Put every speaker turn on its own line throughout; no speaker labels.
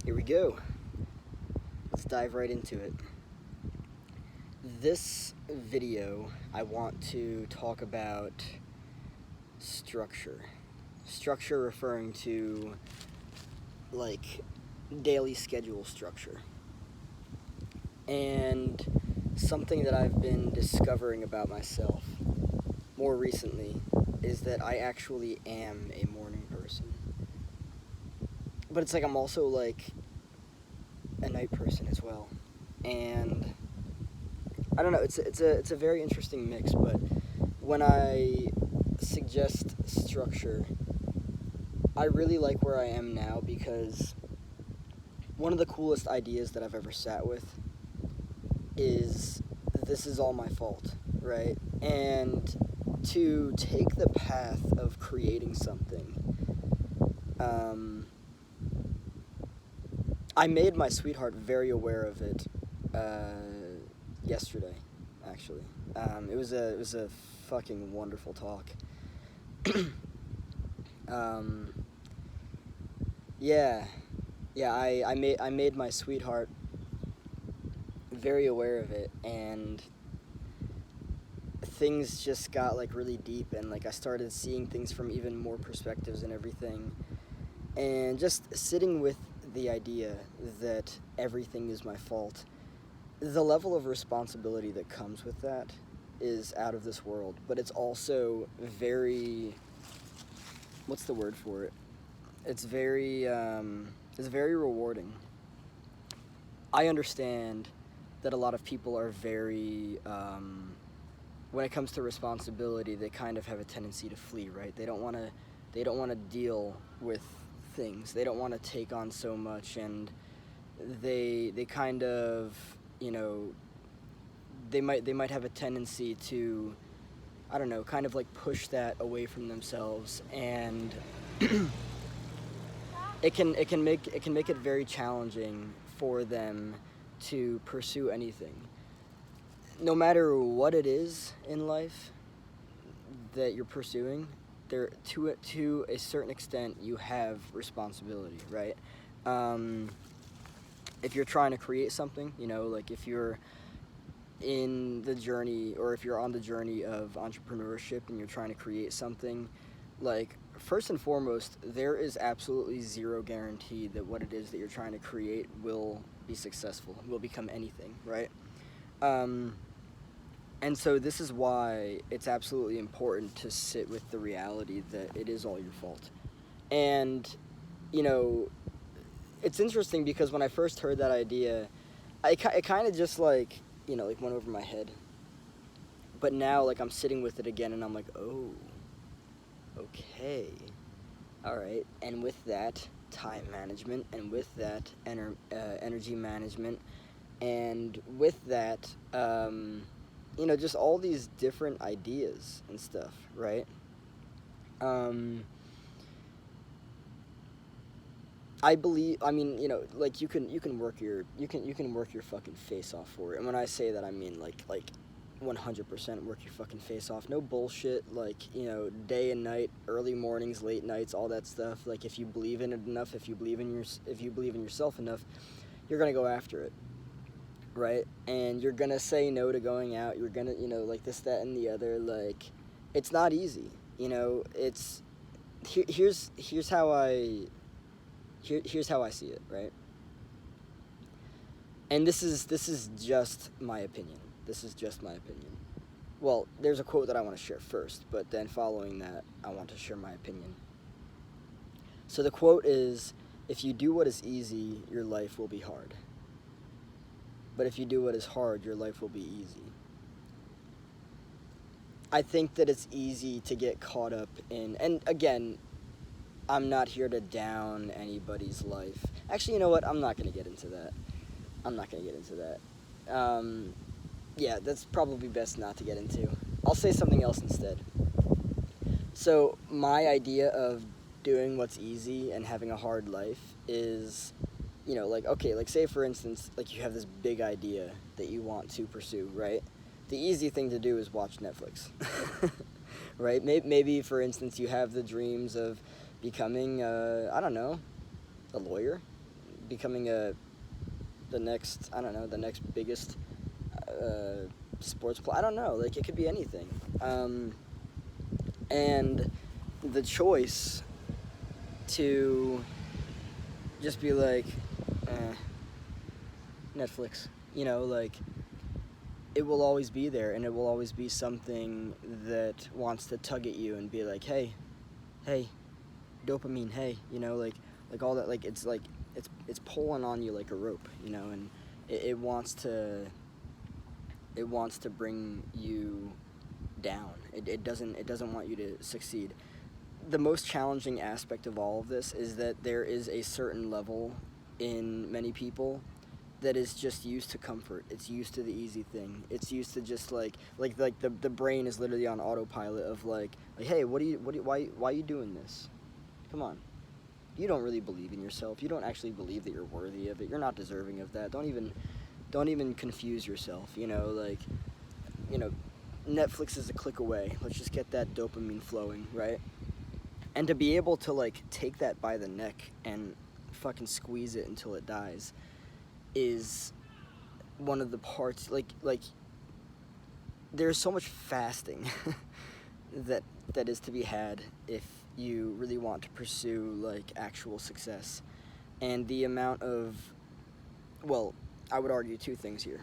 Here we go. Let's dive right into it. This video, I want to talk about structure. Structure referring to like daily schedule structure. And something that I've been discovering about myself more recently is that I actually am a morning person. But it's like I'm also like a night person as well. And I don't know, it's a very interesting mix, but when I suggest structure, I really like where I am now because one of the coolest ideas that I've ever sat with is this is all my fault, right? And to take the path of creating something, I made my sweetheart very aware of it yesterday, actually. It was a fucking wonderful talk. um, yeah, yeah. I made my sweetheart very aware of it, and things just got like really deep, and like I started seeing things from even more perspectives and everything, and just sitting with the idea that everything is my fault. The level of responsibility that comes with that is out of this world, but it's also very, what's the word for it? It's very rewarding. I understand that a lot of people are very, when it comes to responsibility, they kind of have a tendency to flee, right? They don't want to deal with things. They don't want to take on so much, and they kind of, you know, they might have a tendency to, I don't know, kind of like push that away from themselves, and it can make it very challenging for them to pursue anything, no matter what it is in life that you're pursuing. There, to a certain extent, you have responsibility, right? Um, if you're trying to create something, like if you're in the journey, or if you're on the journey of entrepreneurship and you're trying to create something, like, first and foremost, there is absolutely zero guarantee that what it is that you're trying to create will be successful, will become anything, right? Um, and so this is why it's absolutely important to sit with the reality that it is all your fault. And, you know, it's interesting because when I first heard that idea, it kind of just like, like went over my head. But now, like, I'm sitting with it again and I'm like, oh, okay. All right. And with that, time management, and with that, energy management, and with that, just all these different ideas and stuff, right? Um, I believe. I mean, like you can work your fucking face off for it. And when I say that, I mean like 100% work your fucking face off. No bullshit. Like, day and night, early mornings, late nights, all that stuff. Like, if you believe in it enough, if you believe in yourself enough, you're gonna go after it, right? And you're gonna say no to going out. You're gonna, like this, that, and the other. Like, it's not easy. It's here's how here's how I see it, right? And this is just my opinion. This is just my opinion. Well, there's a quote that I want to share first, but then following that, I want to share my opinion. So the quote is, "If you do what is easy, your life will be hard. But if you do what is hard, your life will be easy." I think that it's easy to get caught up in, and again, I'm not here to down anybody's life. Actually, you know what? I'm not going to get into that. I'm not going to get into that. Yeah, that's probably best not to get into. I'll say something else instead. So, my idea of doing what's easy and having a hard life is, like, okay, like, say for instance, like, you have this big idea that you want to pursue, right? The easy thing to do is watch Netflix, right? Maybe, for instance, you have the dreams of becoming, I don't know, a lawyer, becoming the next, I don't know, the next biggest sports player. I don't know, like it could be anything. And the choice to just be like, Netflix, like it will always be there, and it will always be something that wants to tug at you and be like, hey, dopamine, hey, like all that, like it's pulling on you like a rope, and it wants to bring you down. It doesn't want you to succeed. The most challenging aspect of all of this is that there is a certain level in many people that is just used to comfort. It's used to the easy thing. It's used to just like the brain is literally on autopilot of like hey, why are you doing this? Come on. You don't really believe in yourself. You don't actually believe that you're worthy of it. You're not deserving of that. Don't even confuse yourself, Netflix is a click away. Let's just get that dopamine flowing, right? And to be able to like take that by the neck and fucking squeeze it until it dies is one of the parts, like there's so much fasting that is to be had if you really want to pursue like actual success. And the amount of, well, I would argue two things here.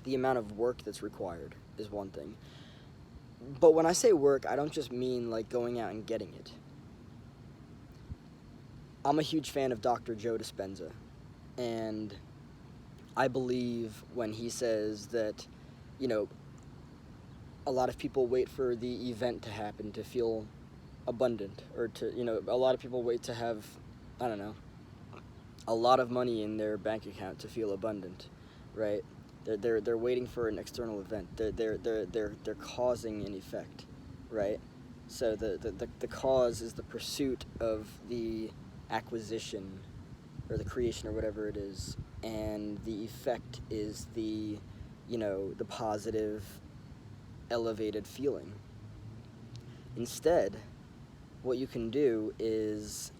The amount of work that's required is one thing. But when I say work, I don't just mean like going out and getting it. I'm a huge fan of Dr. Joe Dispenza, and I believe when he says that, a lot of people wait for the event to happen to feel abundant, or to, a lot of people wait to have, I don't know, a lot of money in their bank account to feel abundant, right? They're waiting for an external event. They're causing an effect, right? So the cause is the pursuit of the acquisition or the creation or whatever it is, and the effect is the positive elevated feeling. Instead, what you can do is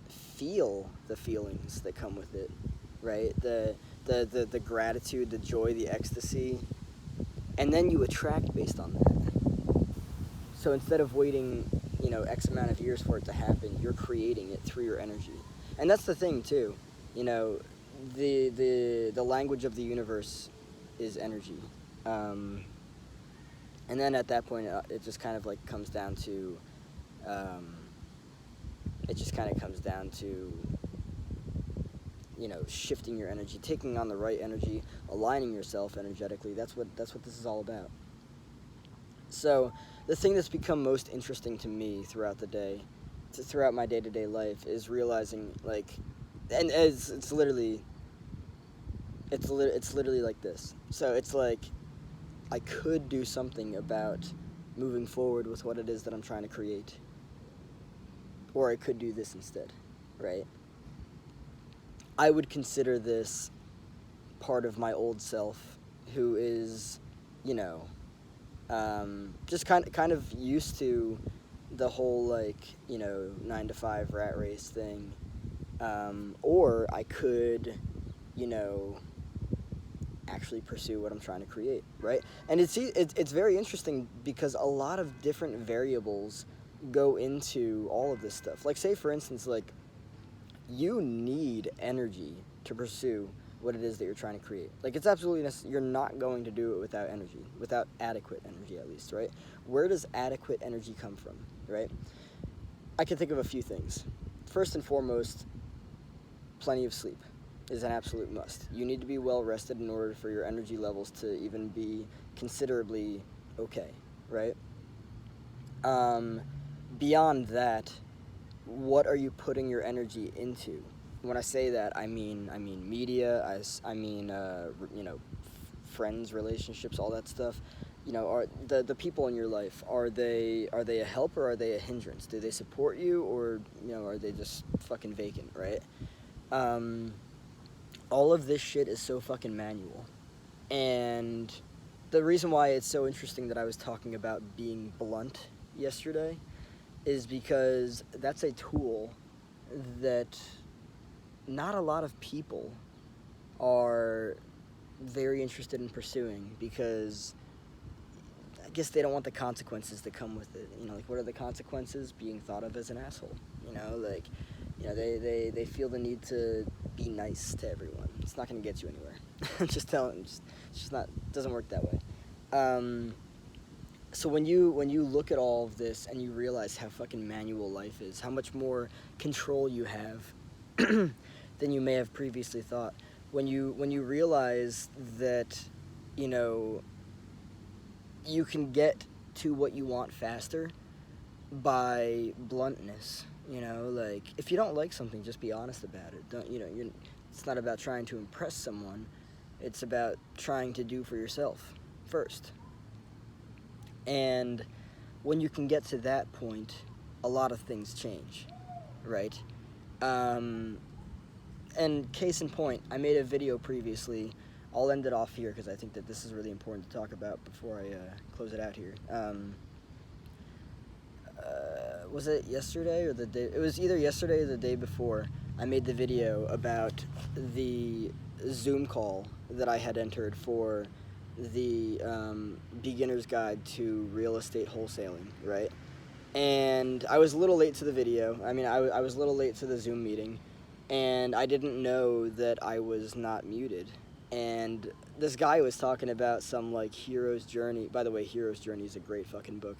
feel the feelings that come with it, right? The gratitude, the joy, the ecstasy, and then you attract based on that. So instead of waiting, X amount of years for it to happen, you're creating it through your energy. And that's the thing too, the language of the universe is energy. And then at that point, it just kind of like comes down to, shifting your energy, taking on the right energy, aligning yourself energetically. That's what this is all about. So the thing that's become most interesting to me throughout the day, throughout my day-to-day life, is realizing like, and it's literally like this. So it's like I could do something about moving forward with what it is that I'm trying to create, or I could do this instead, right? I would consider this part of my old self, who is, just kind of used to the whole 9-to-5 rat race thing, or I could, actually pursue what I'm trying to create, right? And it's very interesting because a lot of different variables go into all of this stuff. Like, say for instance, like, you need energy to pursue what it is that you're trying to create. Like, it's absolutely necessary. You're not going to do it without energy, without adequate energy at least, right? Where does adequate energy come from, right? I can think of a few things. First and foremost, plenty of sleep is an absolute must. You need to be well rested in order for your energy levels to even be considerably okay, right? Beyond that, what are you putting your energy into? When I say that, I mean media. I mean friends, relationships, all that stuff. Are the people in your life, are they a help or are they a hindrance? Do they support you, or are they just fucking vacant, right? All of this shit is so fucking manual. And the reason why it's so interesting that I was talking about being blunt yesterday is because that's a tool that not a lot of people are very interested in pursuing, because I guess they don't want the consequences that come with it. You know, like, what are the consequences? Being thought of as an asshole. You know, like, you know, they feel the need to be nice to everyone. It's not going to get you anywhere. Just tell them, it's just not, doesn't work that way. So when you look at all of this and you realize how fucking manual life is, how much more control you have than you may have previously thought, when you realize that, you know, you can get to what you want faster by bluntness. You know, like, if you don't like something, just be honest about it. Don't, you know, it's not about trying to impress someone. It's about trying to do for yourself first. And when you can get to that point, a lot of things change, right? And case in point, I made a video previously. I'll end it off here because I think that this is really important to talk about before I close it out here. Was it yesterday or the day? It was either yesterday or the day before. I made the video about the Zoom call that I had entered for the beginner's guide to real estate wholesaling, right? And I was a little late to the video. I mean, I was a little late to the Zoom meeting, and I didn't know that I was not muted. And this guy was talking about some, like, hero's journey. By the way, Hero's Journey is a great fucking book.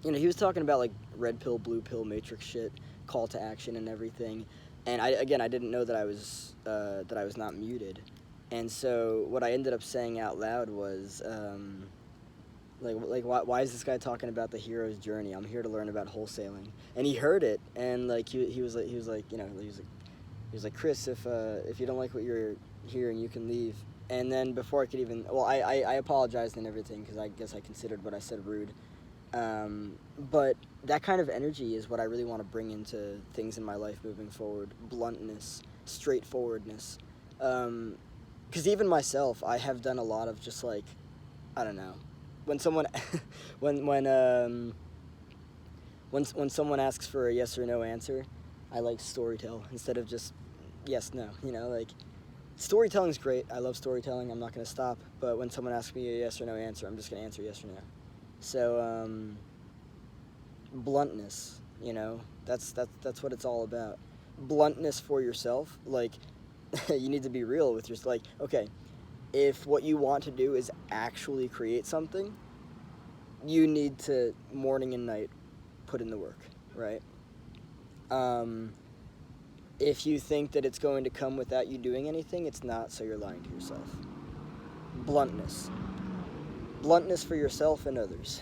You know, he was talking about, like, red pill, blue pill, matrix shit, call to action and everything. And I didn't know that I was not muted. And so what I ended up saying out loud was, why is this guy talking about the hero's journey? I'm here to learn about wholesaling. And he heard it, and, like, he was like, Chris, if you don't like what you're hearing, you can leave. And then before I could even, well, I apologized and everything, because I guess I considered what I said rude. But that kind of energy is what I really want to bring into things in my life moving forward. Bluntness, straightforwardness. Because even myself, I have done a lot of just, like, I don't know. When someone, when someone asks for a yes or no answer, I like storytell instead of just yes, no. You know, like, storytelling's great. I love storytelling. I'm not going to stop. But when someone asks me a yes or no answer, I'm just going to answer yes or no. So, bluntness, you know, that's what it's all about. Bluntness for yourself. Like, you need to be real with yourself. Like, okay, if what you want to do is actually create something, you need to, morning and night, put in the work, right? If you think that it's going to come without you doing anything, it's not, so you're lying to yourself. Bluntness. Bluntness for yourself and others.